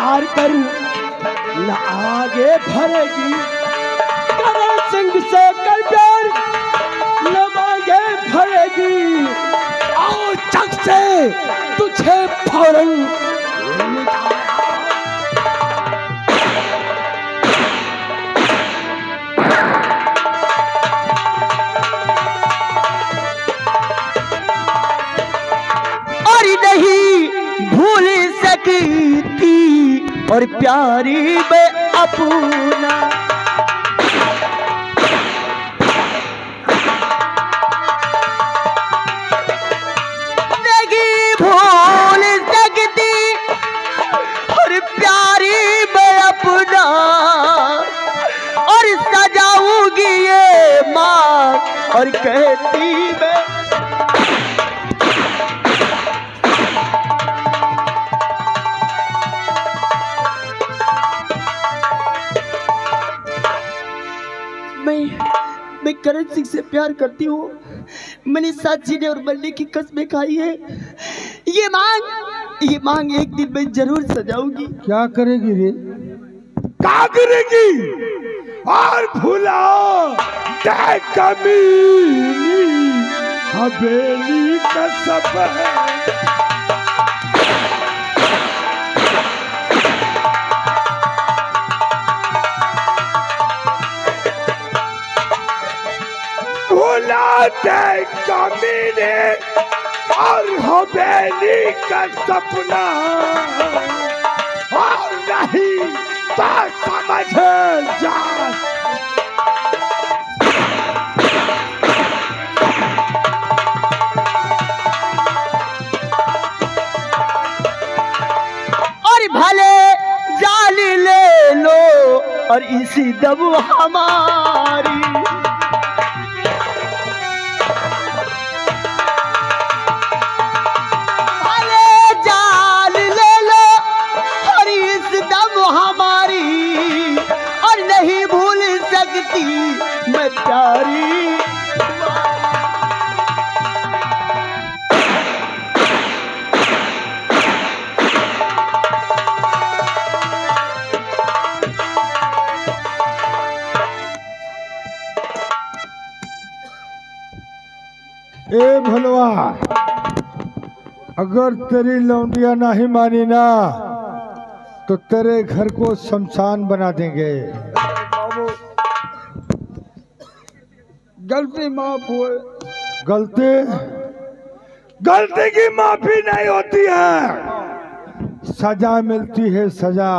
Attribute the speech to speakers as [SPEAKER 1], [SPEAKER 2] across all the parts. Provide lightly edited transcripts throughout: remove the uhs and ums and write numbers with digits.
[SPEAKER 1] प्यार कर न आगे भरेगी, करण सिंह से कर प्यार न आगे भरेगी। आओ जग से तुझे फौरन और नहीं भूल सकती और प्यारी में अपना नहीं भूल सकती और प्यारी में अपना और सजाऊंगी ये माँ और कहती मैं मैं करण सिंह से प्यार करती हूँ। मैंने साथ जीने और मरने की कसमें खाई है। ये मांग एक दिन मैं जरूर सजाऊंगी।
[SPEAKER 2] क्या करेगी रे?
[SPEAKER 1] क्या करेगी? और भुलाओ कमीनी हवेली का सब है। भुलाते कमीने और हवेली का सपना और नहीं तो समझ जा। और भले जान ले लो और इसी दम हमारी मैं प्यारी।
[SPEAKER 2] ए भलवा, अगर तेरी लौंडिया नहीं मानी ना तो तेरे घर को शमशान बना देंगे।
[SPEAKER 1] गलती माफ हुए।
[SPEAKER 2] गलती की माफी नहीं होती है, सजा मिलती है सजा।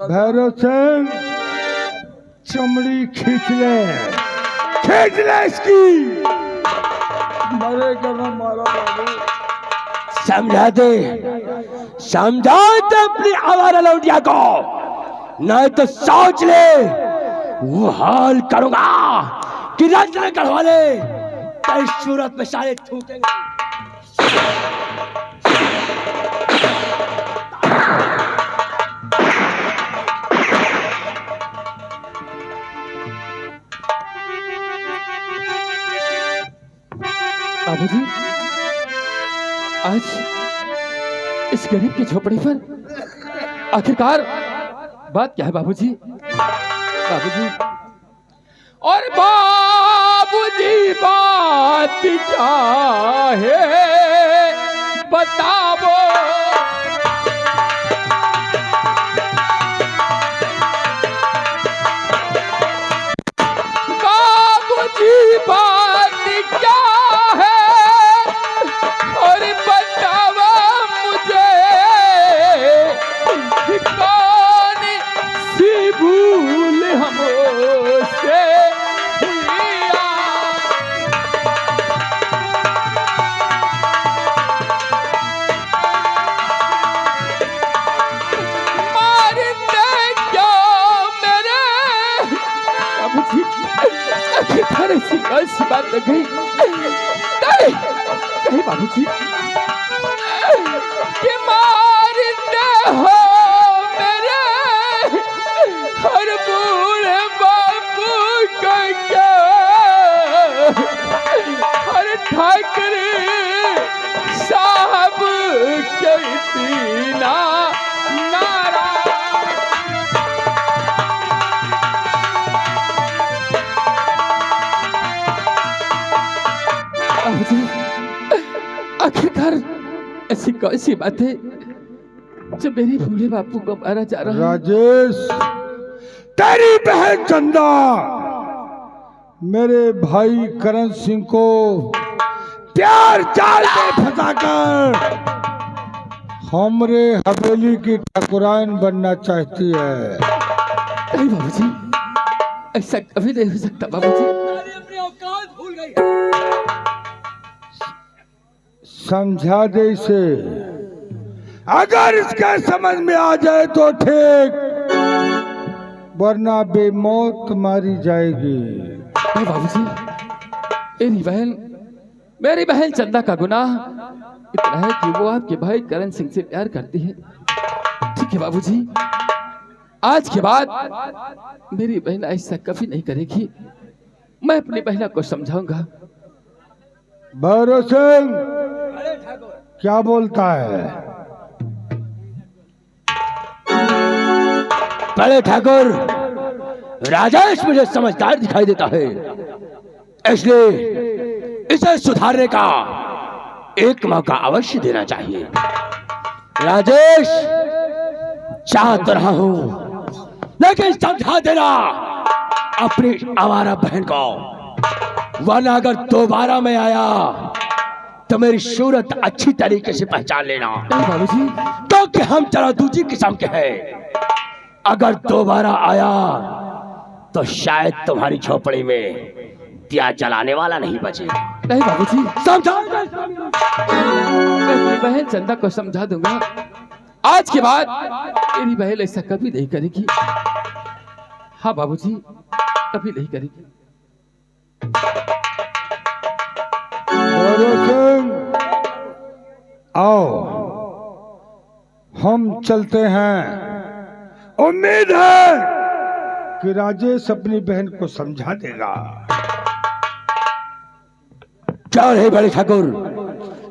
[SPEAKER 2] भैरव सिंह चमड़ी खींच ले इसकी।
[SPEAKER 1] मरेगा ना मारा बाबू। समझा दे अपनी आवारा लौटिया को, नहीं तो सोच ले वो हाल करूंगा कि रंजन गढ़वाले तेरी सूरत में सारे थूकेंगे।
[SPEAKER 3] बाबूजी, आज इस गरीब की झोपड़ी पर आखिरकार बात क्या है बाबूजी? बाबूजी और बाबूजी बात क्या है बताओ। बाबूजी बात क्या है और बताओ मुझे, कौन सी भूल हमसे ऐसी बात नहीं कही बाबूजी कि मारते हो मेरे हर बूढ़े बाबू को क्या, हर ठाकरे साहब के दीना नारा। बाबूजी, आखिरकार ऐसी कौन सी बात है जो मेरे भोले बापू को मारा जा रहा है?
[SPEAKER 2] राजेश, तेरी बहन चंदा मेरे भाई करण सिंह को प्यार जाल में फंसाकर हमरे हवेली की ठाकुराइन बनना चाहती है।
[SPEAKER 3] नहीं बाबूजी, ऐसा कभी नहीं हो सकता बाबूजी।
[SPEAKER 1] अपनी औकात भूल गई।
[SPEAKER 2] समझा दे इसे, अगर इसके समझ में आ जाए तो ठीक, वरना बेमौत मारी जाएगी।
[SPEAKER 3] नहीं बाबूजी, मेरी बहन चंदा का गुनाह इतना है कि वो आपके भाई करण सिंह से प्यार करती है। ठीक है बाबूजी, आज के बाद मेरी बहन ऐसा कभी नहीं करेगी। मैं अपनी बहना को समझाऊंगा।
[SPEAKER 2] भैरव सिंह क्या बोलता है?
[SPEAKER 1] बड़े ठाकुर, राजेश मुझे समझदार दिखाई देता है, इसलिए इसे सुधारने का एक मौका अवश्य देना चाहिए। राजेश, चाह तो रहा हूं, लेकिन समझा देना अपनी आवारा बहन को, वरना अगर दोबारा मैं आया तो मेरी सूरत अच्छी तरीके से पहचान लेना।
[SPEAKER 3] बाबूजी,
[SPEAKER 1] क्योंकि हम जरा दूसरी किस्म के हैं। अगर दोबारा आया तो शायद तुम्हारी झोपड़ी में दिया जलाने वाला नहीं बचेगा।
[SPEAKER 3] नहीं बाबूजी,
[SPEAKER 1] समझा?
[SPEAKER 3] मैं अपनी बहन चंदा को समझा दूंगा। आज के बाद मेरी बहन ऐसा कभी नहीं करेगी। हाँ बाबूजी, कभी नहीं करेगी।
[SPEAKER 2] भैरव सिंह, आओ हम चलते हैं। उम्मीद है कि राजेश अपनी बहन को समझा देगा।
[SPEAKER 1] क्या रहे बड़े ठाकुर,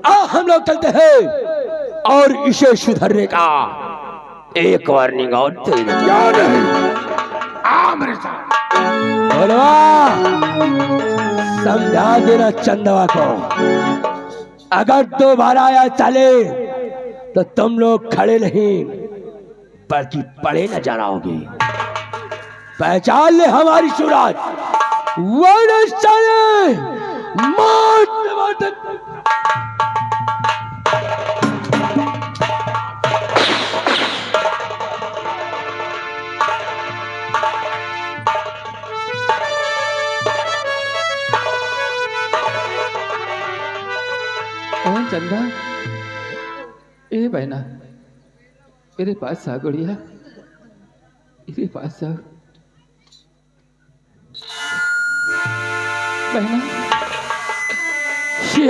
[SPEAKER 1] आओ हम लोग चलते हैं और इसे सुधरने का एक वार्निंग और दे देते हैं।
[SPEAKER 2] क्या नहीं, आ मेरे साथ।
[SPEAKER 1] बोलवा, समझा देना चंदवा को, अगर दोबारा आया चले तो तुम लोग खड़े नहीं बल्कि पड़े न जाना होगी। पहचान ले हमारी सूरत, वरना चले मौत मौत।
[SPEAKER 3] चंदा, ए बहना, मेरे पास आ गुड़िया, मेरे पास आ बहना।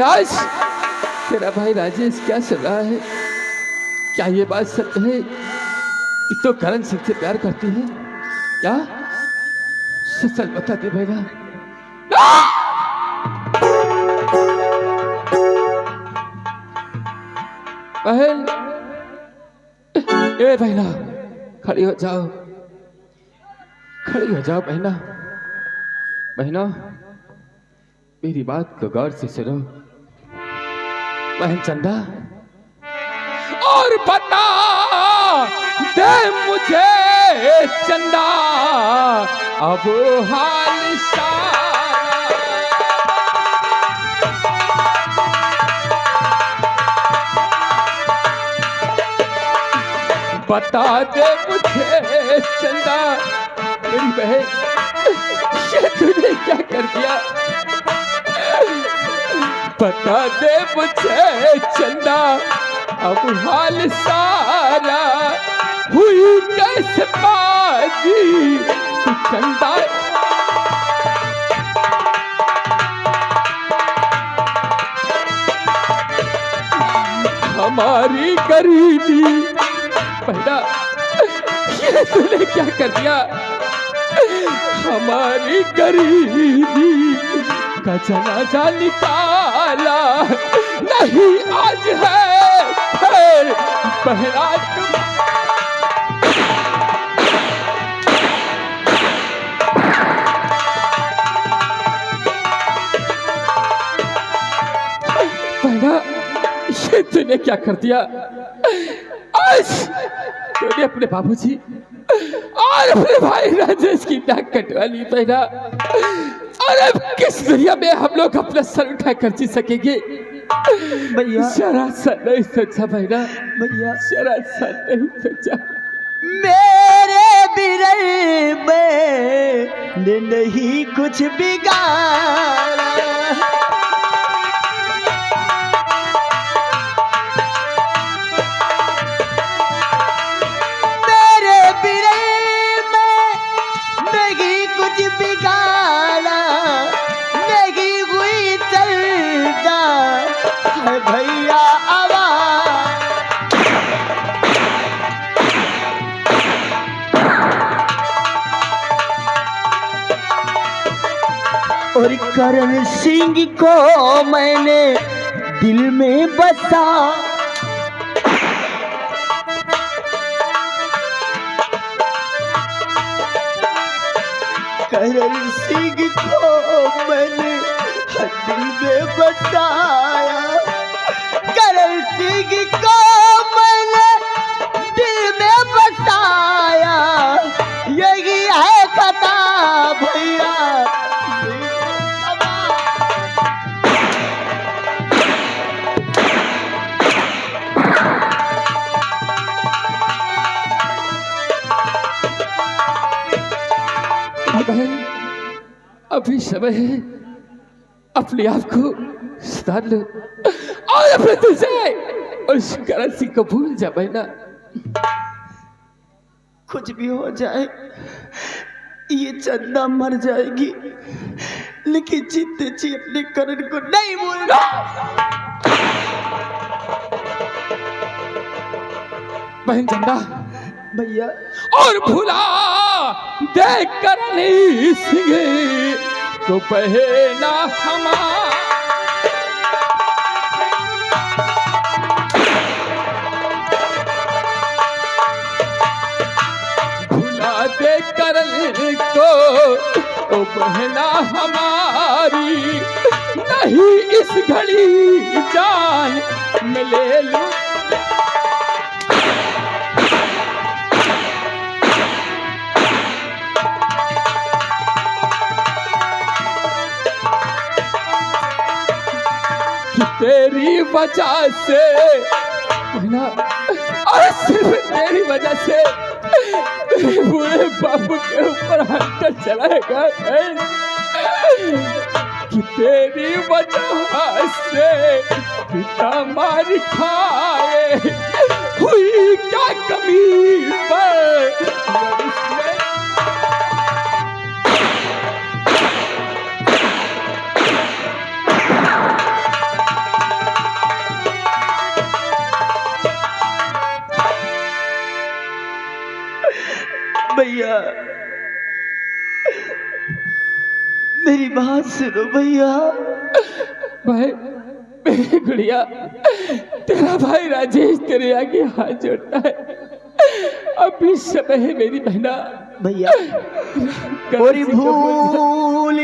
[SPEAKER 3] आज तेरा भाई राजेश क्या सुन रहा है? क्या ये बात सच है कि तो करण सिंह से प्यार करती है? क्या सच बता दे बहना। बहन, ए बहना, खड़ी हो जाओ, खड़ी हो जाओ बहना। बहना, मेरी बात को गौर से सुनो। बहन चंदा, और बता दे मुझे चंदा अब हाल सारा। बता दे मुझे चंदा, मेरी बहन, ये तूने क्या कर दिया? बता दे मुझे चंदा अब हाल सारा, हुई कैसे बाजी तू चंदा? हमारी गरीबी, पहला ये तूने क्या कर दिया? हमारी गरीबी का जनाजा निकाला नहीं, आज है बहना तुम बहना, ये तूने क्या कर दिया? आज तूने अपने बाबूजी और अपने भाई राजेश की नाक कटवा ली बहना। और अब किस दुनिया में हम लोग अपना सर उठा कर जी सकेंगे?
[SPEAKER 4] भैया
[SPEAKER 3] जरा सा नहीं सोचा बहना,
[SPEAKER 4] भैया
[SPEAKER 3] जरा सा नहीं सोचा।
[SPEAKER 4] मेरे बिरल में ने नहीं कुछ बिगाड़ा, मेरे बिरल में नहीं कुछ बिगाड़ा, नहीं हुई चलता है भैया आवाज। और करण सिंह को मैंने दिल में बसा, करण सिंह को मैंने दिल में बसाया, करण सिंह को मैंने दिल में बसाया, यही है कथा भैया।
[SPEAKER 3] बहन, अभी समय है, अपने आप को सुधार लो और अपने दिल से उस करण सिंह को भूल जा बहना।
[SPEAKER 4] कुछ भी हो जाए, ये चंदा मर जाएगी, लेकिन जीते जी अपने करण को नहीं भूलना।
[SPEAKER 3] बहन चंदा
[SPEAKER 4] भैया
[SPEAKER 3] और भूला देख कर नहीं सिंह तो बहना हमारा, भूला देख कर को तो बहना हमारी, नहीं इस घड़ी जान में ले लूं। तेरी वजह से बहना, और सिर्फ तेरी वजह से तेरे बूढ़े बाबू के ऊपर हंटर चलाएगा कि तेरी वजह से पिता मार खाए, हुई क्या कमी पर
[SPEAKER 4] भैया, मेरी बात सुनो भैया।
[SPEAKER 3] भाई मेरी गुड़िया, तेरा भाई राजेश तेरे आगे हाथ जोड़ता है, अभी समय है मेरी बहना।
[SPEAKER 4] भैया और भूल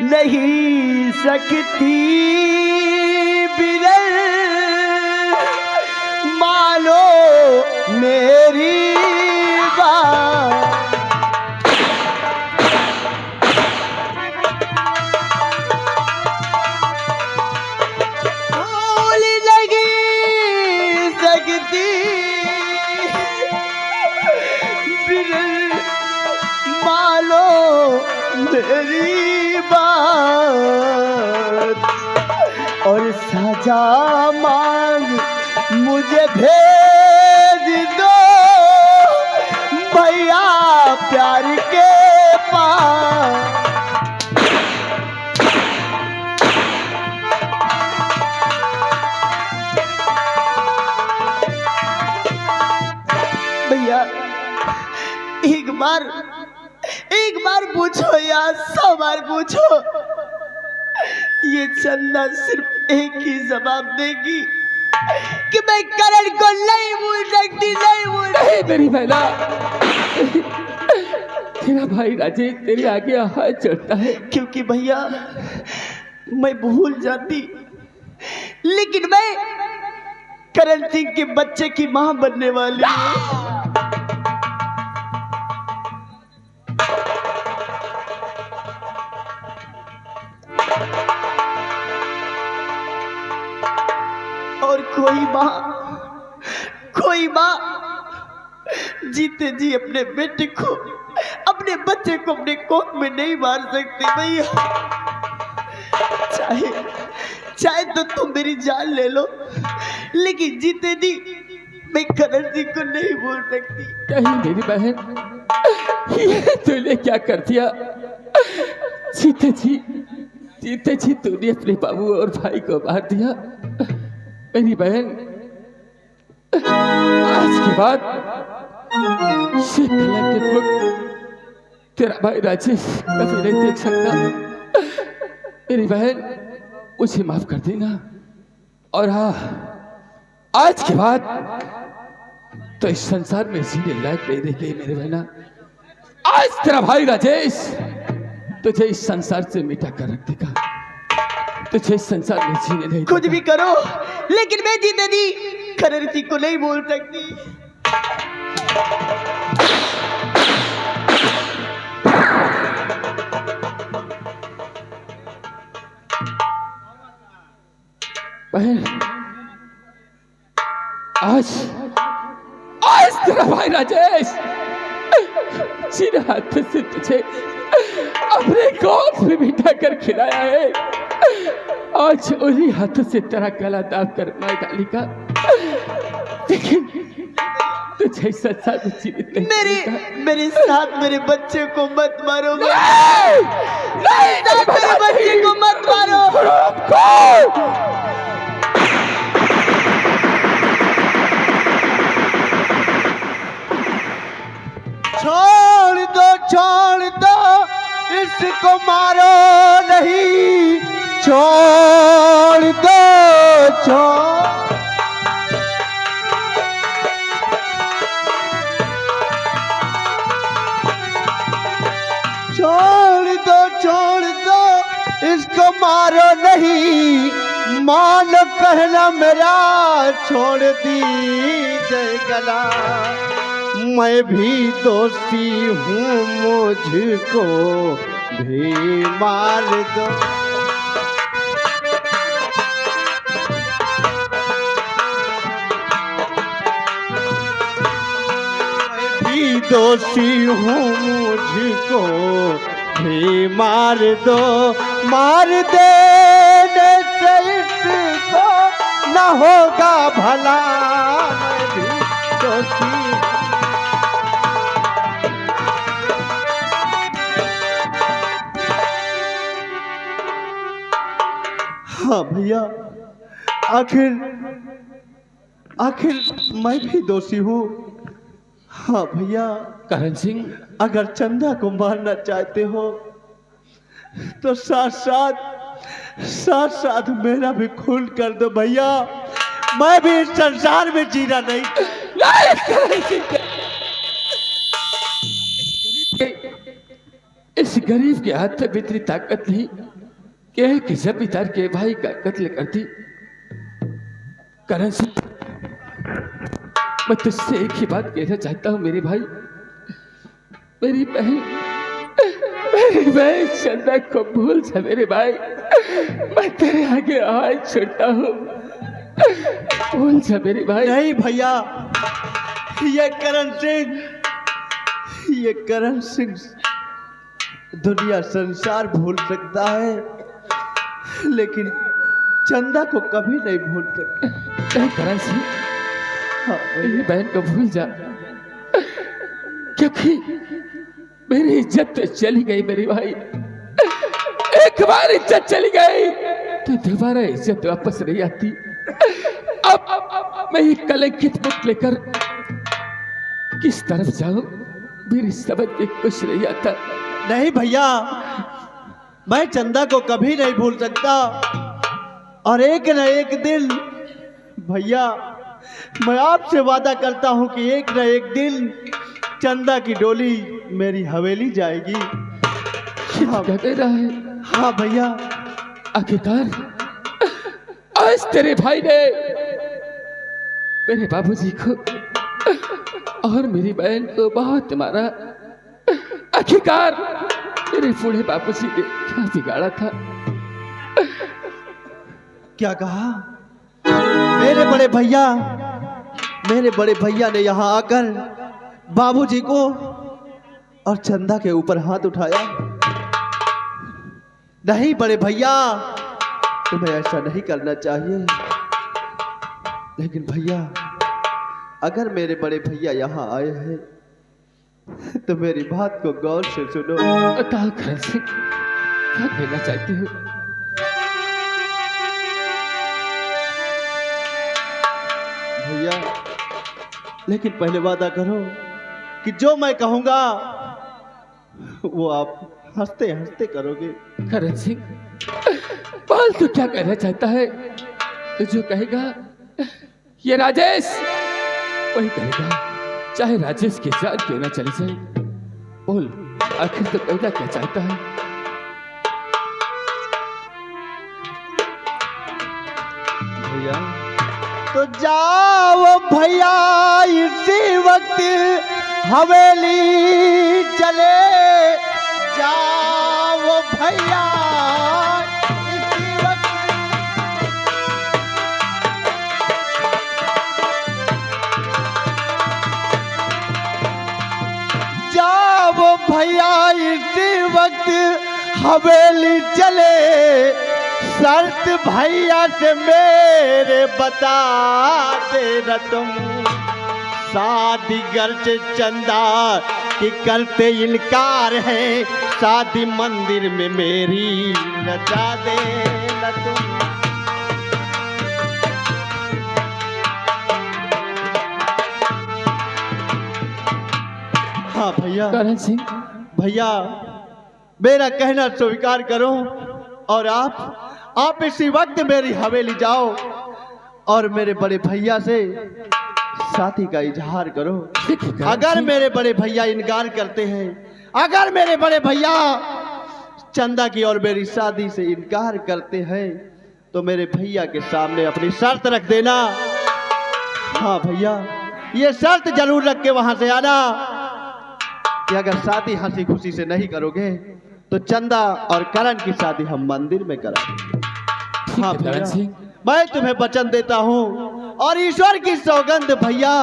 [SPEAKER 4] नहीं सकती बिरल, मानो मेरी बात। भूल नहीं सकती बिरल, मानो मेरी बात। और सजा मांग मुझे भेज दो भैया प्यार के पास। भैया एक बार पूछो या 100 बार पूछो, ये चंदा सिर्फ एक ही जवाब देगी, कि मैं करण को नहीं भूल सकती, नहीं भूल
[SPEAKER 3] नहीं मेरी बहना, तेरा भाई राजेश तेरे आगे हाथ चढ़ता है।
[SPEAKER 4] क्योंकि भैया मैं भूल जाती, लेकिन मैं करण सिंह के बच्चे की मां बनने वाली हूँ। और कोई मां जीते जी अपने बेटे को, अपने बच्चे को अपने कोख में नहीं मार सकती भैया। चाहे तो तुम मेरी जान ले लो, लेकिन जीते जी मैं करण सिंह को नहीं भूल सकती।
[SPEAKER 3] कहीं मेरी बहन, ये तूने क्या कर दिया? जीते जी तूने अपने बाबू और भाई को मार दिया। मेरी बहन, आज के बाद ये कलंकित तेरा भाई राजेश कभी नहीं देख सकता। मेरी बहन, मुझे माफ कर देना। और हाँ, आज के बाद तो इस संसार में जीने लायक नहीं रह गई मेरी बहना। आज तेरा भाई राजेश तुझे इस संसार से मिटा कर रख देगा। तुझे इस संसार में जीने नहीं
[SPEAKER 4] कुछ भी करो, लेकिन मैं जीते जी करण सिंह को नहीं भूल सकती।
[SPEAKER 3] बहन, आज तेरा भाई राजेश जिन हाथों से तुझे अपने गोद में बिठा कर खिलाया है, आज उन्हीं हाथों से तेरा गला दाब कर मार डालेगा। लेकिन तुझे संसार में जीवित नहीं करेगा।
[SPEAKER 4] मेरे साथ मेरे बच्चे को मत मारो,
[SPEAKER 3] नहीं,
[SPEAKER 4] मेरे बच्चे को मत मारो। छोड़ दो, इसको मारो नहीं, छोड़ दो, छोड़ दो, इसको मारो नहीं, मान कहना मेरा, छोड़ दीजिए गला। मैं भी दोषी हूँ, मुझको भी मार दो। मैं भी दोषी हूँ, मुझको भी मार दो। मार देने से इसको न होगा भला। मैं भी दोषी। हाँ भैया, आखिर मैं भी दोषी हूँ। हाँ भैया।
[SPEAKER 3] करण सिंह,
[SPEAKER 4] अगर चंदा को मारना चाहते हो तो साथ साथ मेरा भी खून कर दो भैया। मैं भी इस संसार में जीना नहीं।
[SPEAKER 3] इस गरीब के हाथ में इतनी ताकत नहीं कि जमींदार के भाई का कत्ल कर दी। करण सिंह, मैं तुझसे एक ही बात कहना चाहता हूँ मेरे भाई, मेरी बहन चंदा को भूल जा मेरे भाई। मैं तेरे आगे हाथ छोड़ता हूँ, भूल जा मेरे भाई।
[SPEAKER 4] नहीं भैया, ये करण सिंह दुनिया संसार भूल सकता है, लेकिन चंदा को कभी नहीं भूल सकता।
[SPEAKER 3] नहीं करण सिंह, मेरी बहन को भूल जा, क्योंकि मेरी इज्जत तो चली गई मेरी भाई। एक बार इज्जत चली गई तो दोबारा इज्जत वापस नहीं आती। अब मैं ये कलंकित बुक लेकर किस तरफ जाऊं, मेरी समझ में कुछ नहीं आता।
[SPEAKER 4] नहीं भैया, मैं चंदा को कभी नहीं भूल सकता, और एक न एक दिन भैया मैं आपसे वादा करता हूं कि एक न एक दिन चंदा की डोली मेरी हवेली जाएगी।
[SPEAKER 3] क्या कह रहा है?
[SPEAKER 4] हाँ भैया।
[SPEAKER 3] आखिरकार आज तेरे भाई ने मेरे बाबूजी को और मेरी बहन को बहुत मारा। आखिरकार मेरे बूढ़े बाबूजी ने क्या बिगाड़ा था?
[SPEAKER 4] क्या कहा? मेरे बड़े भैया ने यहाँ आकर बाबूजी को और चंदा के ऊपर हाथ उठाया। नहीं बड़े भैया, तुम्हें ऐसा नहीं करना चाहिए। लेकिन भैया, अगर मेरे बड़े भैया यहाँ आए हैं तो मेरी बात को गौर से सुनो।
[SPEAKER 3] बताओ करण सिंह, क्या कहना चाहती हो?
[SPEAKER 4] भैया, लेकिन पहले वादा करो कि जो मैं कहूंगा वो आप हंसते हंसते करोगे।
[SPEAKER 3] करण सिंह, बाल तो क्या कहना चाहता है? तो जो कहेगा ये राजेश वही करेगा, चाहे राजेश की जान क्यों ना चली जाए। बोल, आखिर तो कहना क्या चाहता है?
[SPEAKER 4] भैया तो जाओ भैया, इसी वक्त हवेली चले जाओ भैया, इसी वक्त। जाओ भैया, इसी वक्त हवेली चले, शर्त भैया से मेरे बता देना तुम, शादी घर से चंदा की करते इनकार है, शादी मंदिर में मेरी रचा देना तुम। हाँ भैया।
[SPEAKER 3] करण सिंह,
[SPEAKER 4] भैया मेरा कहना स्वीकार करो और आप इसी वक्त मेरी हवेली जाओ और मेरे बड़े भैया से शादी का इजहार करो। अगर मेरे बड़े भैया इनकार करते हैं, अगर मेरे बड़े भैया चंदा की और मेरी शादी से इनकार करते हैं, तो मेरे भैया के सामने अपनी शर्त रख देना। हाँ भैया, ये शर्त जरूर रख के वहां से आना कि अगर शादी हंसी खुशी से नहीं करोगे तो चंदा और करण की शादी हम मंदिर में कराएंगे। हाँ भैया, मैं तुम्हें वचन देता हूँ और ईश्वर की सौगंध भैया,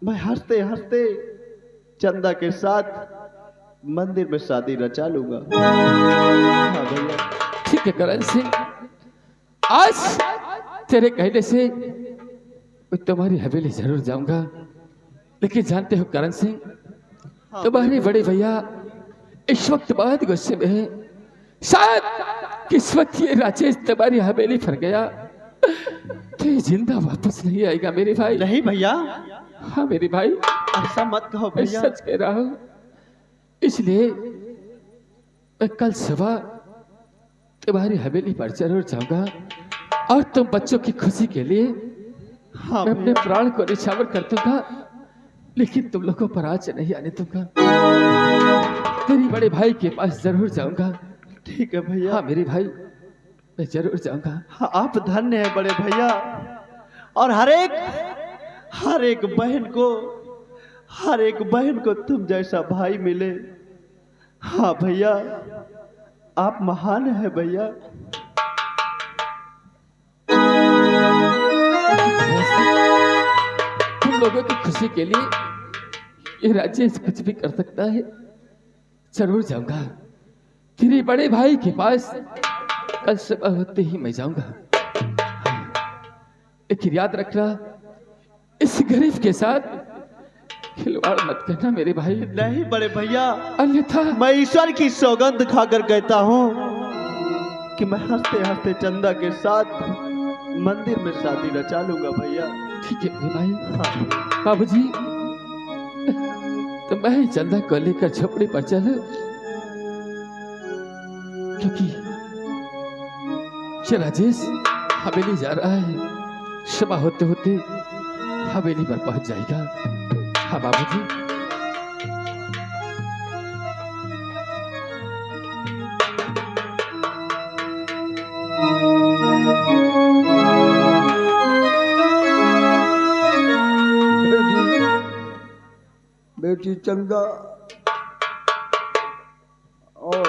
[SPEAKER 4] मैं हंसते हंसते चंदा के साथ मंदिर में शादी रचा लूंगा। हाँ भैया।
[SPEAKER 3] ठीक है करण सिंह, आज तेरे कहने से मैं तुम्हारी हवेली जरूर जाऊंगा, लेकिन जानते हो करण सिंह, तुम्हारे बड़े भैया इस वक्त बहुत गुस्से में है। शायद किस्मत ये राजेश तुम्हारी हवेली पर गया तो ये जिंदा वापस नहीं आएगा मेरे भाई।
[SPEAKER 4] नहीं भैया।
[SPEAKER 3] हाँ मेरे भाई,
[SPEAKER 4] ऐसा मत कहो
[SPEAKER 3] मैं
[SPEAKER 4] भैया।
[SPEAKER 3] सच कह रहा हूँ। इसलिए मैं कल सुबह तुम्हारी हवेली पर जरूर जाऊंगा और तुम बच्चों की खुशी के लिए
[SPEAKER 4] हाँ
[SPEAKER 3] मैं अपने
[SPEAKER 4] भैया।
[SPEAKER 3] प्राण को निछावर कर दूंगा, लेकिन तुम लोगों पर आज नहीं आने दूंगा। तेरी बड़े भाई के पास जरूर जाऊंगा।
[SPEAKER 4] ठीक है भैया।
[SPEAKER 3] हाँ मेरे भाई, मैं जरूर जाऊंगा।
[SPEAKER 4] हाँ, आप धन्य हैं बड़े भैया। और हर एक बहन को तुम जैसा भाई मिले। हाँ भैया, आप महान हैं भैया।
[SPEAKER 3] तुम लोगों की खुशी के लिए ये राजेश कुछ भी कर सकता है। जरूर जाऊंगा तेरे बड़े भाई के पास, कल सुबह होते ही मैं जाऊंगा। लेकिन याद रखना, इस गरीब के साथ खिलवाड़ मत करना मेरे भाई।
[SPEAKER 4] नहीं बड़े भैया,
[SPEAKER 3] अन्यथा
[SPEAKER 4] मैं ईश्वर की सौगंध खाकर कहता हूँ कि मैं हंसते हंसते चंदा के साथ मंदिर में शादी रचा लूंगा भैया।
[SPEAKER 3] ठीक है मेरे भाई।
[SPEAKER 4] हाँ
[SPEAKER 3] बाबूजी, तो मैं ही चंदा को लेकर झोपड़ी पर चलूं, क्योंकि ये राजेश हवेली जा रहा है। सुबह होते होते हवेली पर पहुंच जाएगा। हाँ बाबूजी।
[SPEAKER 4] बेटी चंदा और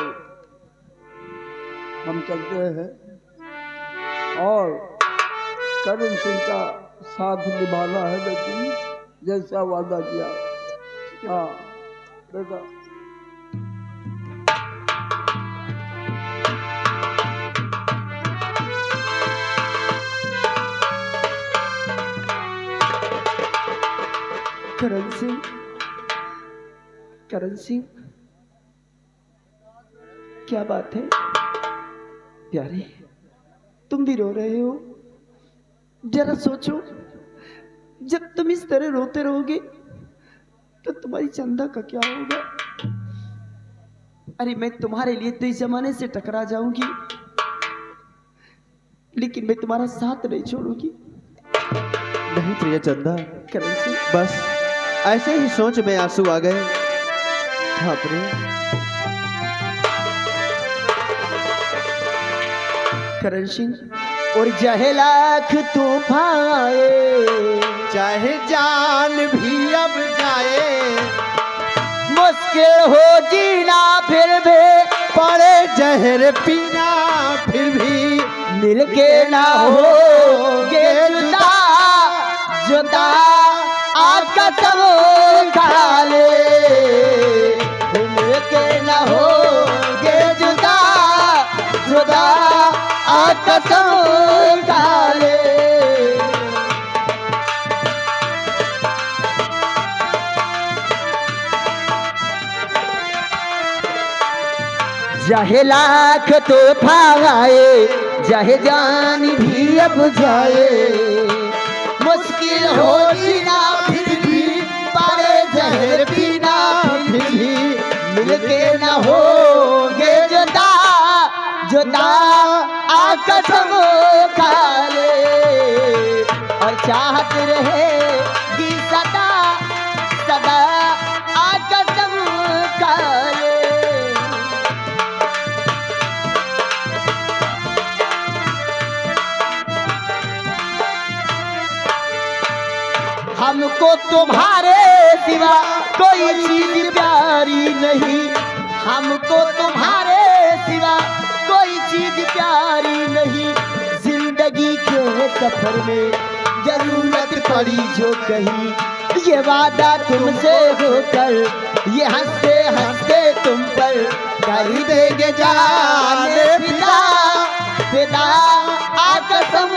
[SPEAKER 4] हम चलते हैं और करण सिंह का साथ निभाना है बेटी, जैसा वादा किया। हाँ बेटा।
[SPEAKER 5] करण सिंह, क्या बात है प्यारे, तुम भी रो रहे हो? जरा सोचो, जब तुम इस तरह रोते रहोगे तो तुम्हारी चंदा का क्या होगा? अरे मैं तुम्हारे लिए तो इस जमाने से टकरा जाऊंगी, लेकिन मैं तुम्हारा साथ नहीं छोड़ूंगी।
[SPEAKER 4] नहीं प्रिय चंदा,
[SPEAKER 5] करण सिंह,
[SPEAKER 4] बस ऐसे ही सोच में आंसू आ गए। हाँ प्रिय।
[SPEAKER 5] करण सिंह, और चाहे लाख तूफान आए,
[SPEAKER 4] चाहे जान भी अब जाए,
[SPEAKER 5] मुश्किल हो जीना फिर भी,
[SPEAKER 4] पड़े जहर पीना फिर भी,
[SPEAKER 5] मिलके ना होगे जुदा, जुदा आका सब खा ले, मिलके ना होगे जुदा, जुदा आका सब खा ले। चाहे लाख तूफान आए, चाहे जान भी अब जाए, मुश्किल हो जीना फिर भी, पारे जहर पीना फिर भी, मिलके ना होगे जुदा, जुदा आका सब खा ले, और चाहत रहेगी सदा, सदा आका सब खा ले। हमको तुम्हारे सिवा कोई चीज प्यारी नहीं, हमको तुम्हारे सिवा कोई चीज प्यारी नहीं, जिंदगी के सफर में जरूरत पड़ी जो कहीं, ये वादा तुमसे होकर, ये हंसते हंसते तुम पर कर देंगे जाने फिदा, फिदा आका सब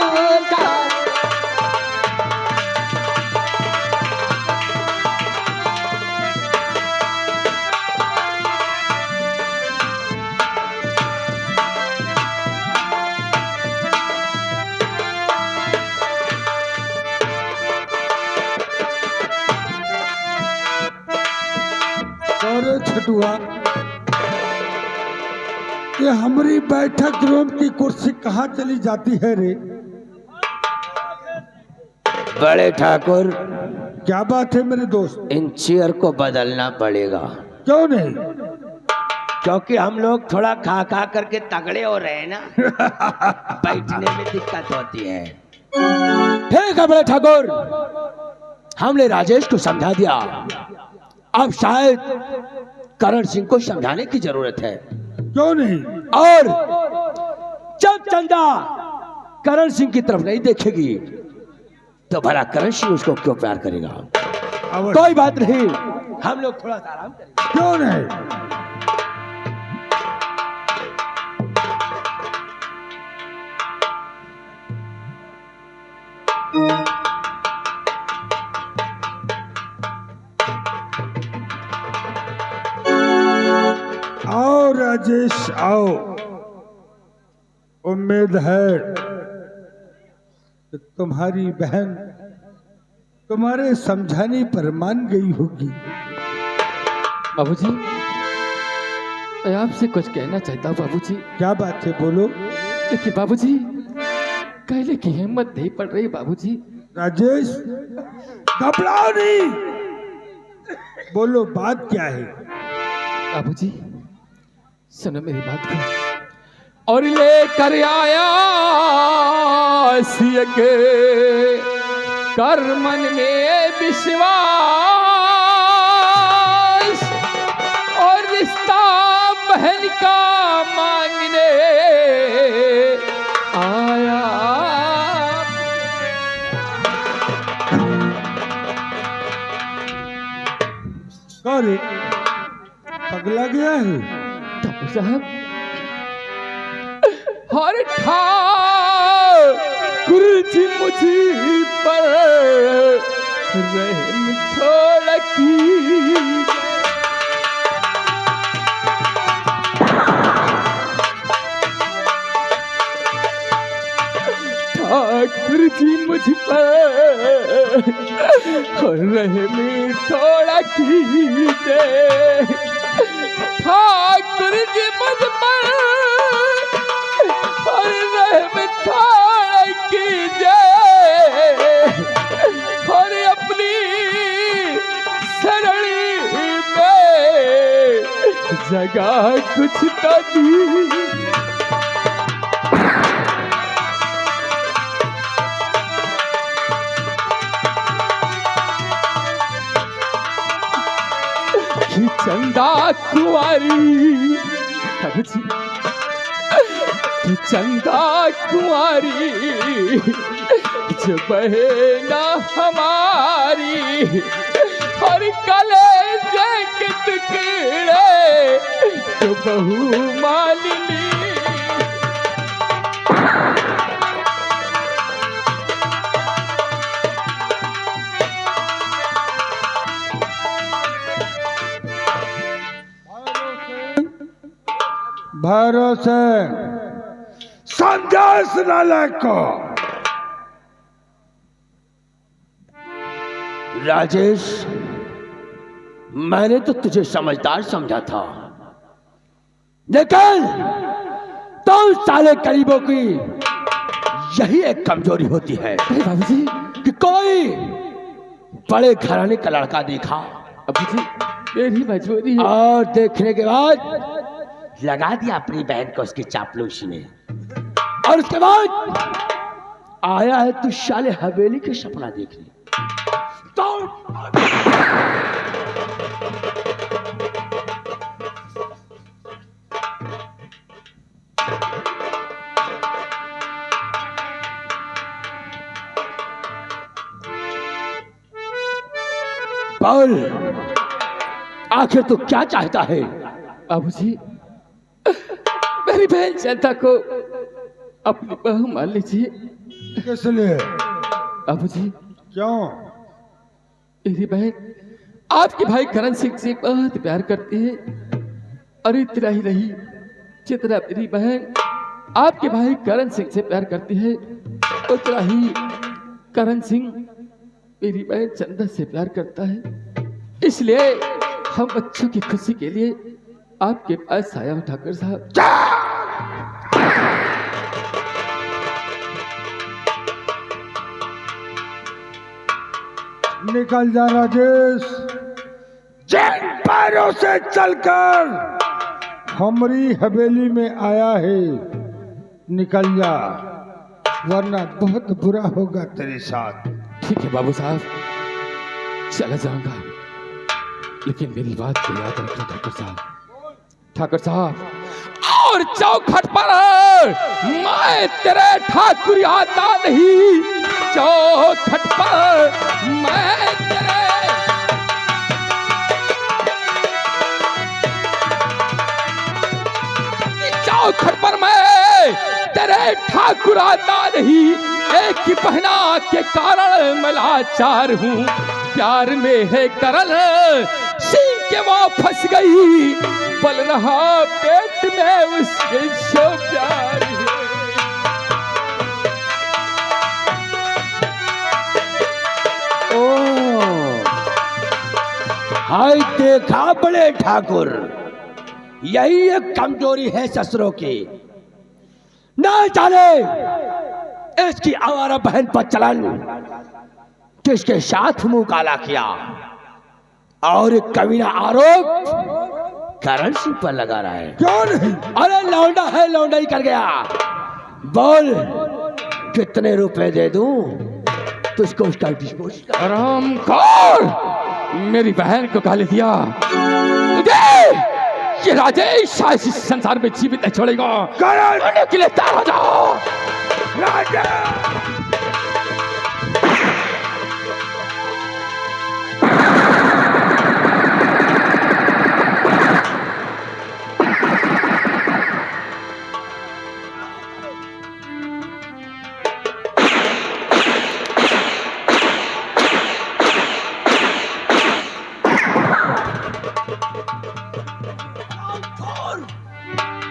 [SPEAKER 5] का।
[SPEAKER 2] अरे छटुआ, ये हमारी बैठक रूम की कुर्सी कहाँ चली जाती है रे?
[SPEAKER 1] बड़े ठाकुर,
[SPEAKER 2] क्या बात है मेरे दोस्त?
[SPEAKER 1] इन चेयर को बदलना पड़ेगा।
[SPEAKER 2] क्यों नहीं?
[SPEAKER 1] क्योंकि हम लोग थोड़ा खा खा करके तगड़े हो रहे हैं ना, बैठने में दिक्कत होती है। ठीक है बड़े ठाकुर, हमने राजेश को समझा दिया, अब शायद करण सिंह को समझाने की जरूरत है।
[SPEAKER 2] क्यों नहीं?
[SPEAKER 1] और जब चंदा करण सिंह की तरफ नहीं देखेगी तो भला करण सिंह उसको क्यों प्यार करेगा? कोई बात नहीं, हम लोग थोड़ा सा आराम करेंगे।
[SPEAKER 2] क्यों नहीं? आओ राजेश आओ, उम्मीद है कि तुम्हारी बहन तुम्हारे समझाने पर मान गई होगी।
[SPEAKER 3] बाबूजी, मैं आपसे कुछ कहना चाहता हूँ बाबूजी।
[SPEAKER 2] क्या बात है, बोलो।
[SPEAKER 3] देखिए बाबूजी, कहले की हिम्मत नहीं पड़ रही बाबूजी।
[SPEAKER 2] राजेश, घबराओ नहीं, बोलो बात क्या है?
[SPEAKER 3] बाबूजी सुनो मेरी बात को। और लेकर आया सिय के कर मन में विश्वास, और रिश्ता बहन का मांगने आया।
[SPEAKER 2] अरे पगला गया है?
[SPEAKER 3] ठाकुर साहब, हर ठाकुर जी मुझी पर रहम थोड़ा की। ठाकुर जी मुझ पर रहम थोड़ा कीजिए। ठाकुर जी मुझ पर रहम थोड़ा कीजिए, और अपनी सरली में जगह कुछ तो दी। चंदा कुंवारी कि चंदा कुंवारी जो बहना हमारी, और कलेजे के टुकड़े तो बहू मालिनी।
[SPEAKER 2] भरोसे समझा इस नालायक को।
[SPEAKER 1] राजेश, मैंने तो तुझे समझदार समझा था, लेकिन तुम साले गरीबों की यही एक कमजोरी होती है
[SPEAKER 3] बाबूजी
[SPEAKER 1] कि कोई बड़े घराने का लड़का देखा,
[SPEAKER 3] बाबूजी मेरी मजबूरी है।
[SPEAKER 1] और देखने के बाद लगा दिया अपनी बहन को उसकी चापलूसी में, और उसके बाद आया है तू शाले हवेली के सपना देखने। तो बोल, आखिर तू क्या चाहता है?
[SPEAKER 3] बाबूजी मेरी बहन जनता को अपनी बहू मान लीजिए।
[SPEAKER 2] किस लिए?
[SPEAKER 3] बाबूजी
[SPEAKER 2] क्यों?
[SPEAKER 3] मेरी बहन आपके भाई करण सिंह से बहुत प्यार करती है, और इतना ही नहीं, जितना मेरी बहन आपके भाई करण सिंह से प्यार करती है, उतना ही करण सिंह मेरी बहन चंदा से प्यार करता है। इसलिए हम बच्चों की खुशी के लिए आपके पास आया हूं ठाकुर साहब।
[SPEAKER 2] निकल जा राजेश, जिन पैरों से चलकर हमारी हवेली में आया है, निकल जा, वरना बहुत बुरा होगा तेरे साथ।
[SPEAKER 3] ठीक है बाबू साहब, चला जाऊंगा, लेकिन मेरी बात को याद रखना ठाकुर साहब। ठाकुर साहब, और चौखट पर मैं तेरे ठाकुर आता नहीं, चौखट पर मैं तेरे चौखट पर मैं तेरे ठाकुर आता नहीं। एक की पहना के कारण मैं लाचार हूँ, प्यार में है करल सिंह के वो फंस गई, पल रहा पेट में उसके सो प्यार है।
[SPEAKER 1] ओ, हाय देखा बड़े ठाकुर, यही एक कमजोरी है ससुरों की। ना जाने इसकी आवारा बहन पर चलन किसके साथ मुंह काला किया और कमीना आरोप करण सिंह पर लगा रहा है।
[SPEAKER 2] क्यों नहीं?
[SPEAKER 1] अरे लौंडा है, लौंडा ही कर गया। बोल कितने रुपए दे दूं तुझको उसका डिस्पोज कर।
[SPEAKER 3] हरामखोर, मेरी बहन को गाली दिया तुझे ये राजेश आज इस संसार में जीवित नहीं छोड़ेगा।
[SPEAKER 2] करण
[SPEAKER 3] के लिए तैयार हो जाओ।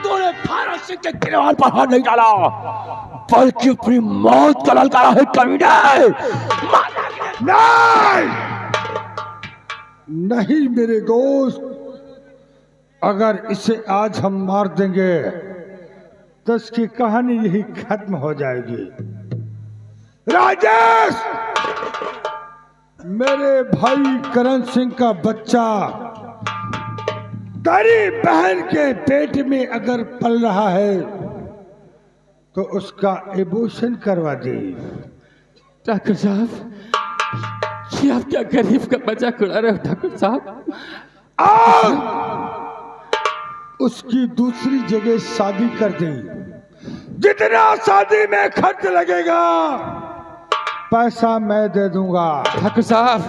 [SPEAKER 1] तूने भारत सिंह के गिरवान पर हाथ नहीं डाला बल्कि अपनी मौत का ललकारा है कमीना।
[SPEAKER 2] नहीं नहीं मेरे दोस्त, अगर इसे आज हम मार देंगे तो इसकी कहानी यही खत्म हो जाएगी। राजेश, मेरे भाई करण सिंह का बच्चा तेरी बहन के पेट में अगर पल रहा है तो उसका एबॉर्शन करवा दे।
[SPEAKER 3] ठाकुर साहब, ये आप क्या गरीब का मजाक उड़ा रहे हो ठाकुर साहब?
[SPEAKER 2] और उसकी दूसरी जगह शादी कर दे। जितना शादी में खर्च लगेगा पैसा मैं दे दूंगा।
[SPEAKER 3] ठाकुर साहब,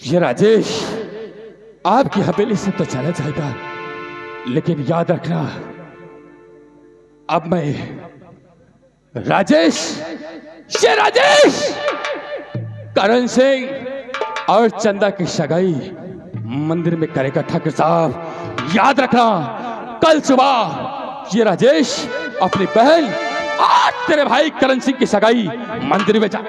[SPEAKER 3] ये राजेश आपकी हवेली से तो चला जाएगा, लेकिन याद रखना अब मैं राजेश, ये राजेश करण सिंह और चंदा की सगाई मंदिर में करेगा। ठाकुर साहब याद रखना, कल सुबह ये राजेश अपनी बहन आज तेरे भाई करण सिंह की सगाई मंदिर में जा।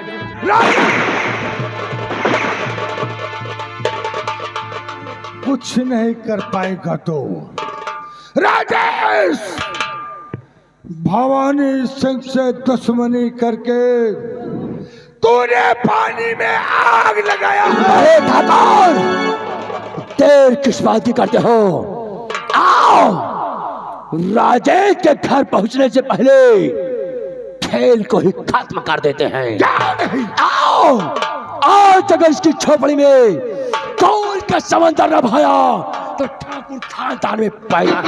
[SPEAKER 2] कुछ नहीं कर पाएगा तो राजेश, भवानी सिंह से दुश्मनी करके तूने पानी में आग लगाया है।
[SPEAKER 1] अरे ठाकुर, देर किस बात की करते हो? आओ, राजेश के घर पहुंचने से पहले खेल को ही खत्म कर देते हैं। आओ, आज अगर इसकी झोपड़ी में कौन का समंदर न भाया तो ठाकुर खानदान में पैदा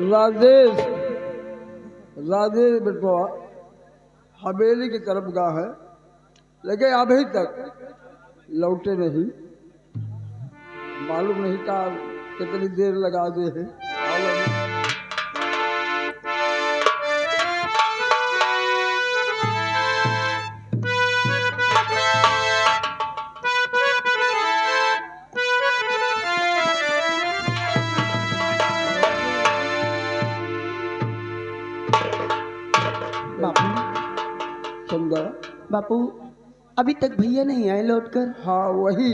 [SPEAKER 6] राजेश, राजेश बेटवा हवेली की तरफ गया है, लेकिन अभी तक लौटे नहीं। मालूम नहीं था कितनी देर लगा दे है। चंदा,
[SPEAKER 5] बापू अभी तक भैया नहीं आए लौटकर।
[SPEAKER 6] हाँ वही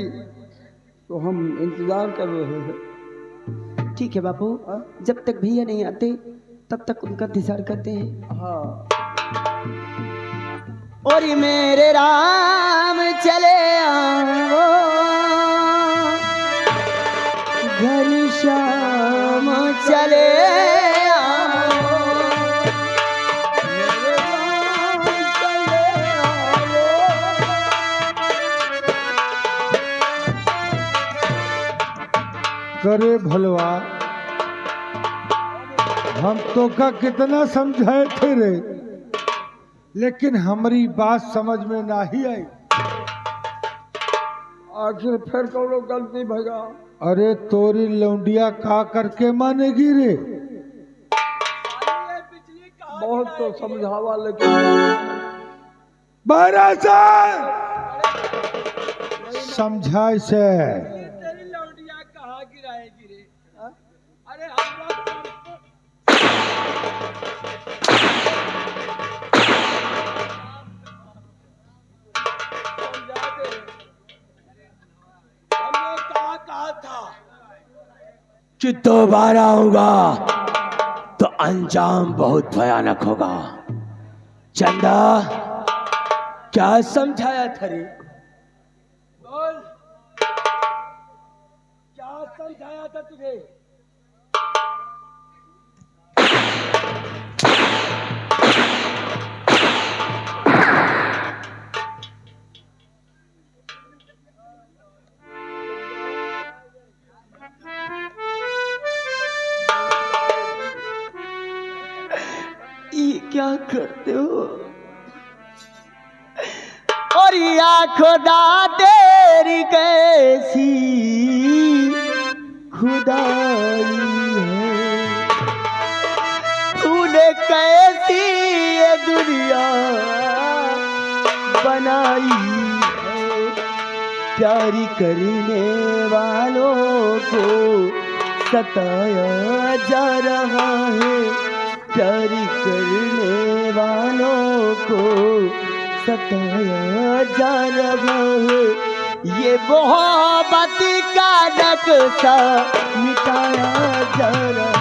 [SPEAKER 6] तो हम इंतजार कर रहे हैं।
[SPEAKER 5] ठीक है बापू, जब तक भैया नहीं आते तब तक उनका इंतजार करते हैं।
[SPEAKER 6] हाँ।
[SPEAKER 5] और मेरे राम चले आओ घर शाम चले
[SPEAKER 2] करे भलवा, हम तो का कितना समझाए थे रे, लेकिन हमारी बात समझ में नहीं आई।
[SPEAKER 6] आखिर फिर कौनो गलती भगा।
[SPEAKER 2] अरे तोरी लौंडिया का करके मानेगी रे?
[SPEAKER 6] बहुत तो समझावा लेकिन
[SPEAKER 2] बारह समझाए से
[SPEAKER 6] तेरी लौंडिया कहाँ गिराएगी रे? हाँ? अरे हम लोग समझा दे। हमने कहा था
[SPEAKER 1] कि दोबारा आऊंगा तो अंजाम बहुत भयानक होगा। चंदा, क्या समझाया था रे?
[SPEAKER 6] बोल, क्या समझाया था तुझे?
[SPEAKER 5] ये क्या करते हो? और या खुदा तेरी कैसी खुदाई है, तूने कैसी ये दुनिया बनाई है। प्यारी करने वालों को सताया जा रहा है, प्यारी करने वालों को सताया जा रहा है। ये मोहब्बत का नक्शा मिटाया जा रहा है।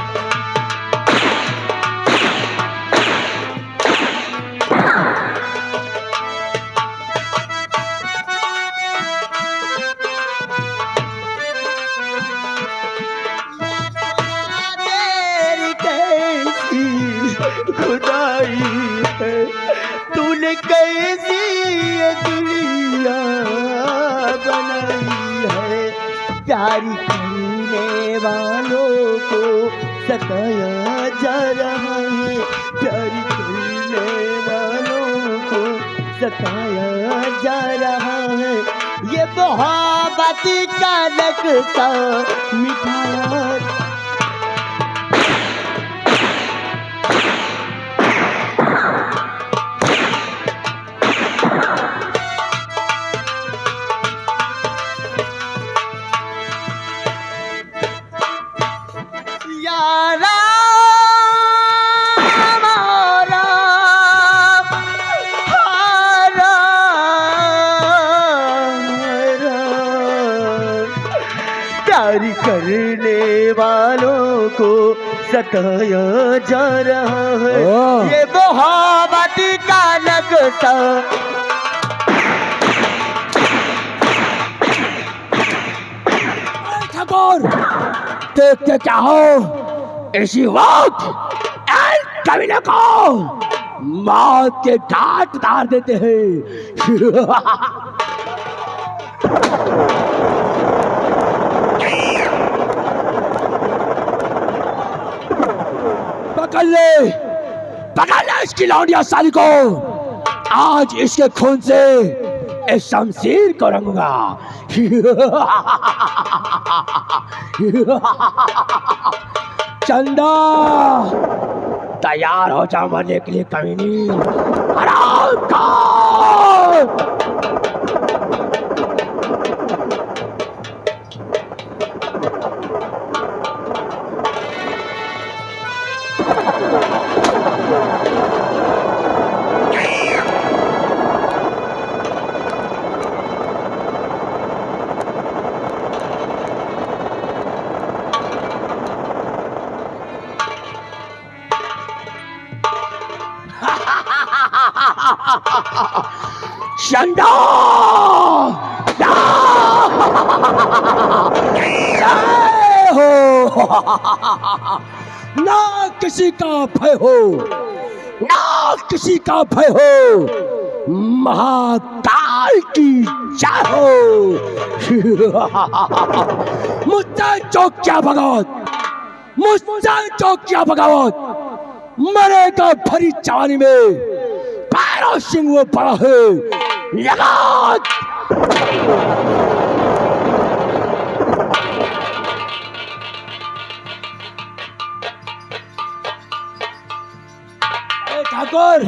[SPEAKER 5] तेरी कैसी खुदाई है, तूने कैसी ये दुनिया बनाई है। प्यारी करने वालों को सताया जा रहा है, प्यारी करने वालों को सताया जा रहा है। ये मोहब्बत का नक्शा मिटाया यारा हमारा हारा प्यारी करने वालों को सताया जा रहा है। ये मोहब्बत का नक्शा
[SPEAKER 1] ठाकुर, देखते क्या हो, इसी वक्त कबीले को मौत के घाट उतार देते हैं। पकड़ ले इसकी लौंडिया साली को। आज इसके खून से इस शमशीर को रंगूंगा। चंदा, तैयार हो जा मरने के लिए कमीनी। हराम खोर! चंदा, हो ना किसी का भय हो, ना किसी का भय हो। महाकाल की जय हो। मुझसे चौक क्या बगावत, मुझसे चौक क्या बगावत। मरेगा भरी जवानी में, तेरा सिंह वो बड़ा है, लगा। ठाकुर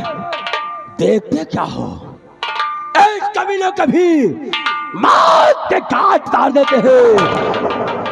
[SPEAKER 1] देखते क्या हो, एक कभी न कभी मौत के काट उतार देते हैं।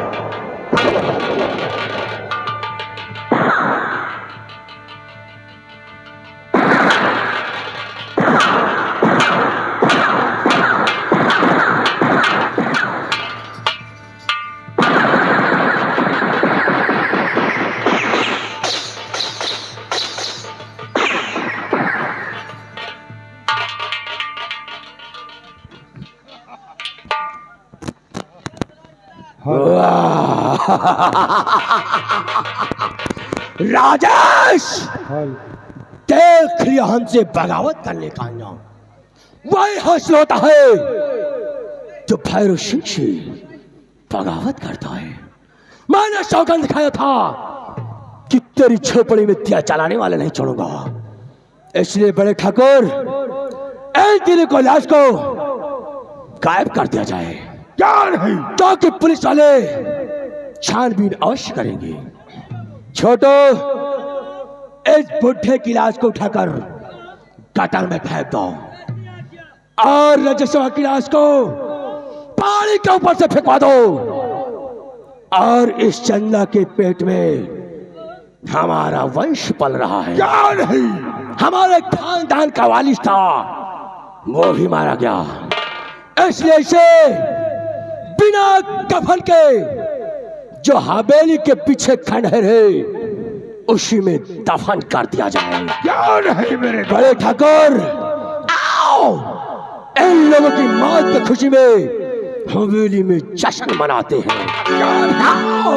[SPEAKER 1] राजेश, देख लिया हमसे बगावत करने का नाम, वही हासिल होता है जो भैरव सिंह से बगावत करता है। मैंने सौगंध खाया था कि तेरी झोपड़ी में दिया जलाने वाले नहीं छोड़ूंगा, इसलिए बड़े ठाकुर इस दिल को, लाश को गायब कर दिया जाए। क्या नहीं, ताकि पुलिस वाले छानबीन अवश्य करेंगे। छोटो, इस बुढ़े की लाश को उठाकर गटर में फेंक दो और रजस्वा की लाश को पानी के ऊपर से फेंकवा दो, और इस चंदा के पेट में हमारा वंश पल रहा है। क्या नहीं, हमारे खानदान का वालिद था, वो भी मारा गया, इसलिए इसे बिना कफन के जो हवेली के पीछे खंडहर है उसी में दफन कर दिया जाए। क्या नहीं मेरे बड़े ठाकुर, आओ इन लोगों की मौत की खुशी में हवेली में जश्न मनाते हैं। आओ।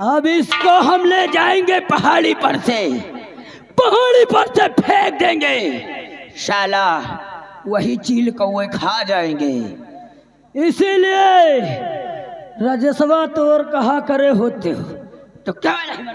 [SPEAKER 5] अब इसको हम ले जाएंगे पहाड़ी पर से फेंक देंगे, शाला वही चील कौवे खा जाएंगे। इसीलिए राजस्वा तोर कहा करे होते हो तो क्या नहीं।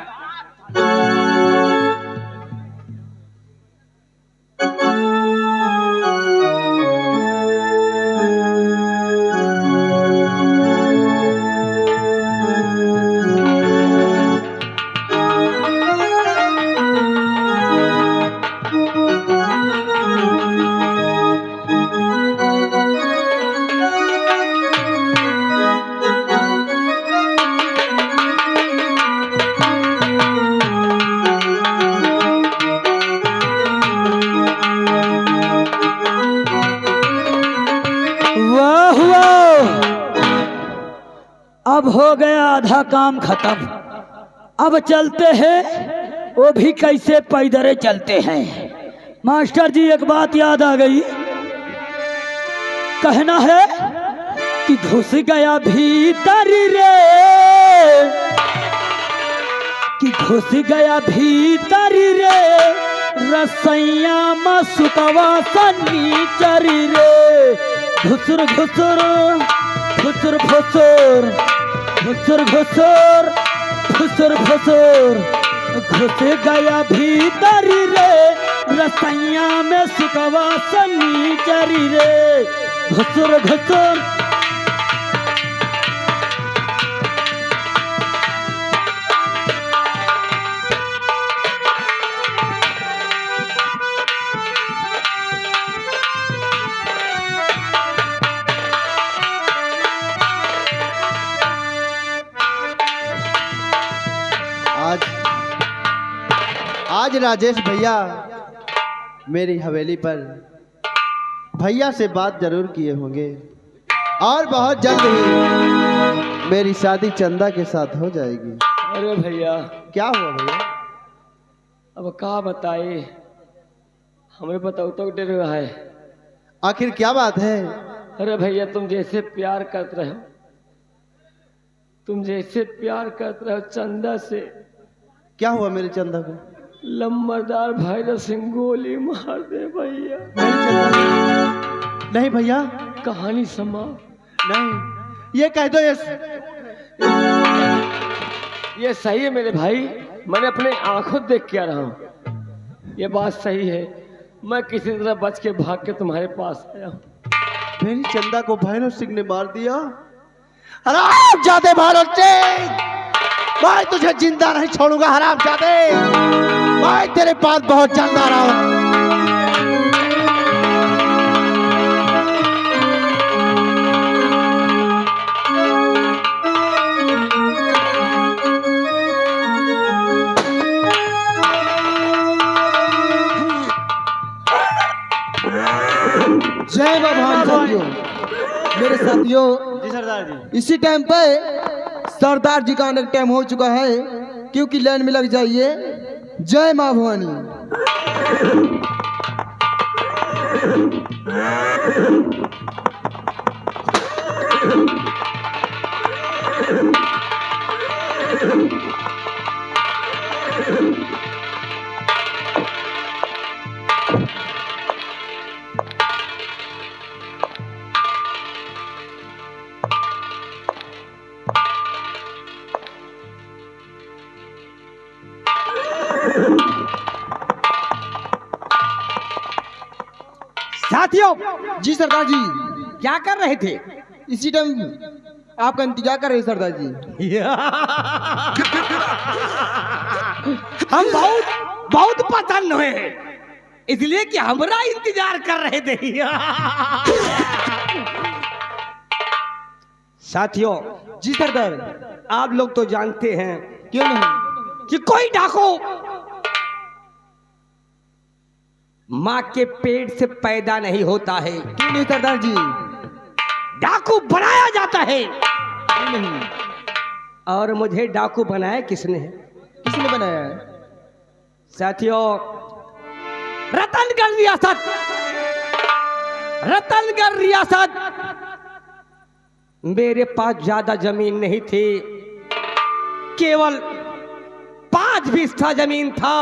[SPEAKER 5] अब हो गया आधा काम खत्म, अब चलते हैं, वो भी कैसे पैदरे चलते हैं। मास्टर जी एक बात याद आ गई, कहना है कि घुस गया भीतर रे, कि घुस गया भीतर रे, रसैया मसुकवा सनीचर रे। घुसुर घुसुर घुसुर फुसुर घुसुर घुसुर फुसुर फुसुर, घुस गया भीतर रे, रसैया में सुकवा सनीचर रे। घुसुर घुसुर
[SPEAKER 4] आज राजेश भैया मेरी हवेली पर भैया से बात जरूर किए होंगे और बहुत जल्द ही मेरी शादी चंदा के साथ हो जाएगी।
[SPEAKER 5] अरे भैया
[SPEAKER 4] क्या हुआ भैया?
[SPEAKER 5] अब क्या बताए, हमें बताओ तो डर रहा है।
[SPEAKER 4] आखिर क्या बात है?
[SPEAKER 1] अरे भैया तुम जैसे प्यार करते रहो, तुम जैसे प्यार करते रहो चंदा से,
[SPEAKER 4] क्या हुआ मेरे चंदा को?
[SPEAKER 1] लंबरदार भैरव सिंह गोली मार दे भैया।
[SPEAKER 4] मेरे चंदा नहीं भैया,
[SPEAKER 1] कहानी समा
[SPEAKER 4] नहीं, ये कह दो
[SPEAKER 1] ये सही है मेरे भाई, मैंने अपने आंखों देख के आ रहा हूँ, ये बात सही है। मैं किसी तरह बच के भाग के तुम्हारे पास आया हूँ।
[SPEAKER 4] मेरी चंदा को भैरव सिंह ने मार दिया। हरामजादे भैरव सिंह, मैं तुझे जिंदा नहीं छोड़ूंगा हरामजादे, मैं तेरे पास बहुत जल्द आ रहा हूँ।
[SPEAKER 7] जय भगवान साथियों, मेरे साथियों
[SPEAKER 4] जी सरदार जी।
[SPEAKER 7] इसी टाइम पे सरदार जी का आने का टाइम हो चुका है, क्योंकि लाइन में लग जाइए। जय माँ भवानी।
[SPEAKER 5] साथियों,
[SPEAKER 7] जी सरदार जी,
[SPEAKER 5] क्या कर रहे थे?
[SPEAKER 7] इसी टाइम आपका इंतजार कर रहे हैं सरदार जी।
[SPEAKER 5] हम बहुत बहुत पसंद हुए, इसलिए कि हमारा इंतजार कर रहे थे। साथियों,
[SPEAKER 7] जी सरदार।
[SPEAKER 5] आप लोग तो जानते हैं
[SPEAKER 7] क्यों नहीं?
[SPEAKER 5] कि कोई डाकू माँ के पेट से पैदा नहीं होता है,
[SPEAKER 7] क्यों नहीं सरदार जी?
[SPEAKER 5] डाकू बनाया जाता है।
[SPEAKER 7] क्यों नहीं?
[SPEAKER 5] और मुझे डाकू बनाया किसने है?
[SPEAKER 7] किसने बनाया है?
[SPEAKER 5] साथियों, रतनगढ़ रियासत, रतनगढ़ रियासत, मेरे पास ज्यादा जमीन नहीं थी, केवल 5 बिस्सा जमीन था,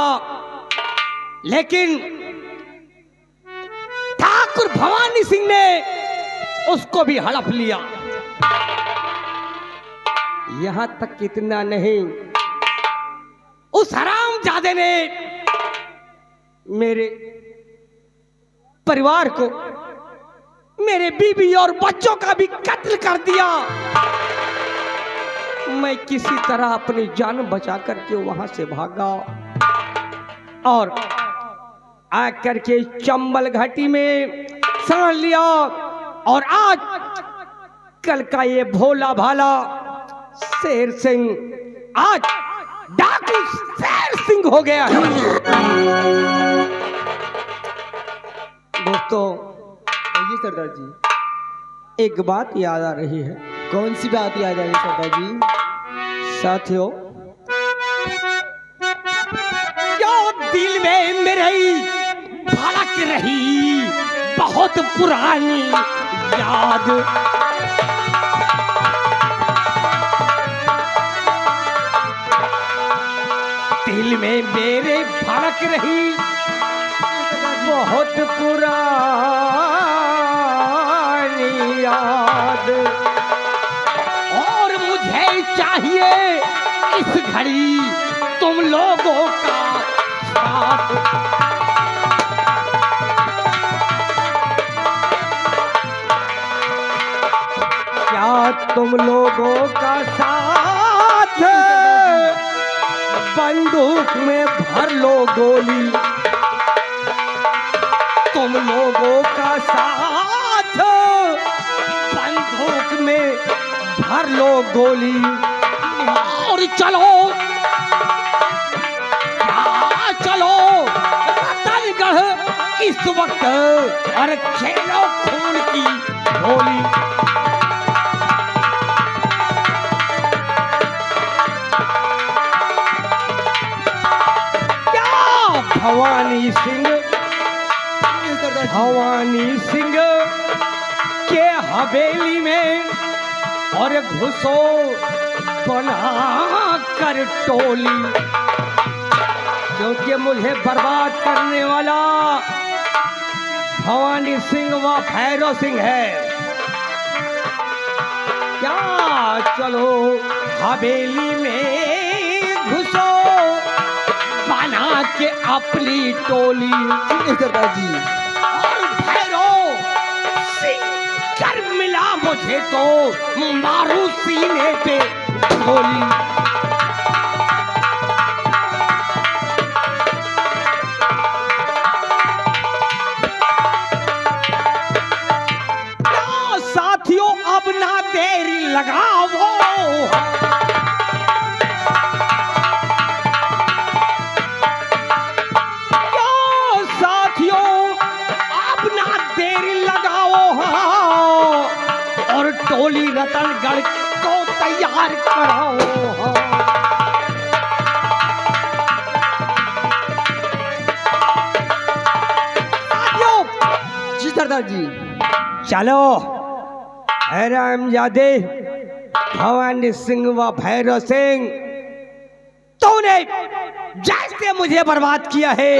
[SPEAKER 5] लेकिन ठाकुर भवानी सिंह ने उसको भी हड़प लिया। यहां तक इतना नहीं, उस हरामजादे ने मेरे परिवार को, मेरे बीबी और बच्चों का भी कत्ल कर दिया। मैं किसी तरह अपनी जान बचा करके वहां से भागा और आकर के चंबल घाटी में शरण लिया, और आज कल का ये भोला भाला शेर सिंह आज डाकू शेर सिंह हो गया है। दोस्तों,
[SPEAKER 7] ये सरदार जी,
[SPEAKER 5] एक बात याद आ रही है।
[SPEAKER 7] कौन सी बात याद आई सरदार जी?
[SPEAKER 5] साथियों, क्यों दिल में मेरे धड़क रही बहुत पुरानी याद, दिल में मेरे धड़क रही बहुत पुरानी याद, और मुझे चाहिए इस घड़ी तुम लोगों का साथ। क्या तुम लोगों का साथ? बंदूक में भर लो गोली, तुम लोगों का साथ बंदूक में भर लो गोली, और चलो क्या चलो रतनगढ़ इस वक्त, और खेलो खून की होली। भवानी सिंह, भवानी सिंह
[SPEAKER 1] हवेली में और घुसो बना कर टोली, क्योंकि मुझे बर्बाद करने वाला भवानी सिंह व भैरव सिंह है। क्या चलो हवेली में घुसो बना के अपनी टोली,
[SPEAKER 7] सरदार जी।
[SPEAKER 1] और भैरव सिंह कर मिला मुझे तो मारू सीने पे गोली। साथियों अब ना देरी लगाओ, क्या साथियों अब ना देरी लगाओ, हाँ, और टोली रतनगढ़ को तैयार कराओ, हाँ। साथियों
[SPEAKER 7] जी सरदार जी।
[SPEAKER 1] चलो रामजादे भवानी सिंह व भैरव सिंह, तूने जैसे मुझे बर्बाद किया है,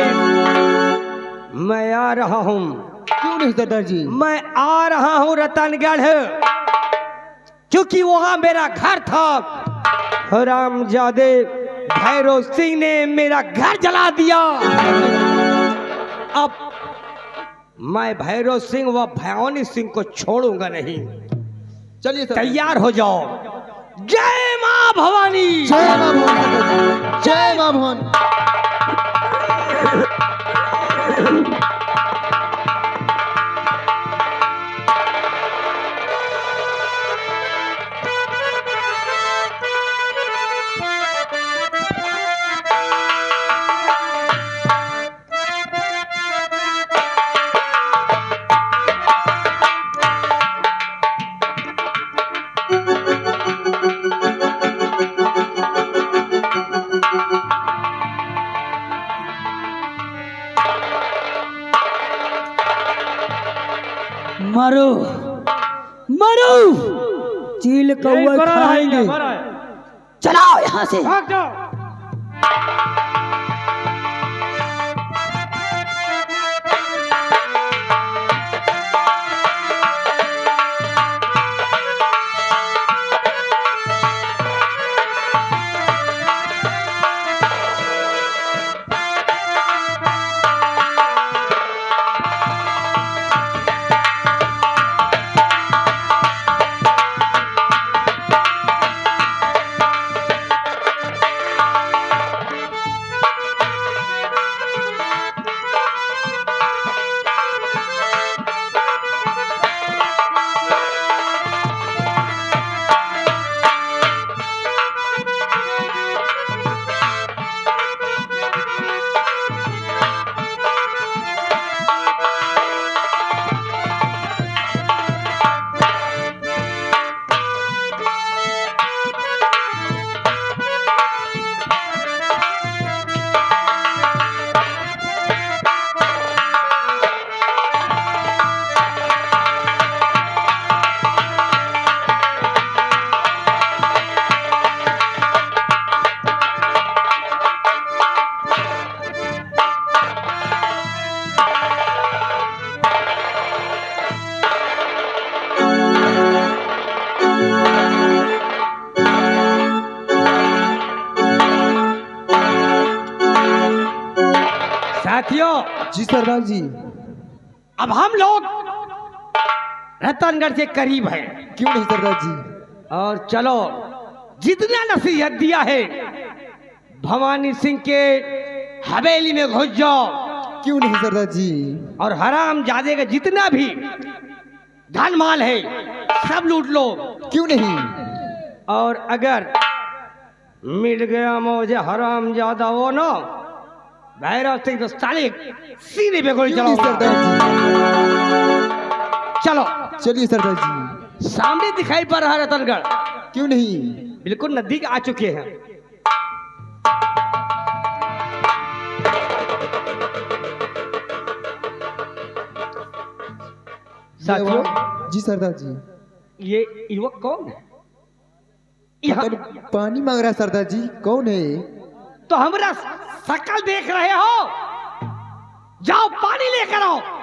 [SPEAKER 1] मैं आ रहा हूं।
[SPEAKER 7] क्यों नहीं सरदार जी?
[SPEAKER 1] मैं आ रहा हूं रतनगढ़, क्योंकि वहां मेरा घर था। रामजादे भैरव सिंह ने मेरा घर जला दिया। अब मैं भैरव सिंह व भवानी सिंह को छोड़ूंगा नहीं।
[SPEAKER 7] चलिए
[SPEAKER 1] तैयार हो जाओ। जय मां भवानी।
[SPEAKER 7] जय मां भवानी। जय मां भवानी।
[SPEAKER 5] मारो मारो, चील कौआ खाएंगे। चलाओ यहाँ से।
[SPEAKER 1] साथियों,
[SPEAKER 7] जी सरदार जी।
[SPEAKER 1] अब हम लोग रतनगढ़ के करीब हैं।
[SPEAKER 7] क्यों नहीं सरदार जी?
[SPEAKER 1] और चलो, जितना नसीहत दिया है भवानी सिंह के हवेली में घुस जाओ।
[SPEAKER 7] क्यों नहीं सरदार जी?
[SPEAKER 1] और हराम जादे का जितना भी धन माल है सब लूट लो।
[SPEAKER 7] क्यों नहीं?
[SPEAKER 1] और अगर मिल गया मुझे हराम ज्यादा हो ना भैरव सिंह तो साले सीने पे गोली
[SPEAKER 7] क्यों नहीं
[SPEAKER 1] चलाओ।
[SPEAKER 7] सरदार जी?
[SPEAKER 1] चलो
[SPEAKER 7] चलिए सरदार जी।
[SPEAKER 1] सामने दिखाई पड़ रहा है रतनगढ़।
[SPEAKER 7] क्यों नहीं?
[SPEAKER 1] बिल्कुल नजदीक आ चुके हैं। साथियों,
[SPEAKER 7] जी सरदार जी।
[SPEAKER 5] ये युवक कौन है?
[SPEAKER 7] पता नहीं, पानी मांग रहा है सरदार जी, कौन है?
[SPEAKER 5] तो हमरा शकल देख रहे हो? जाओ पानी लेकर आओ।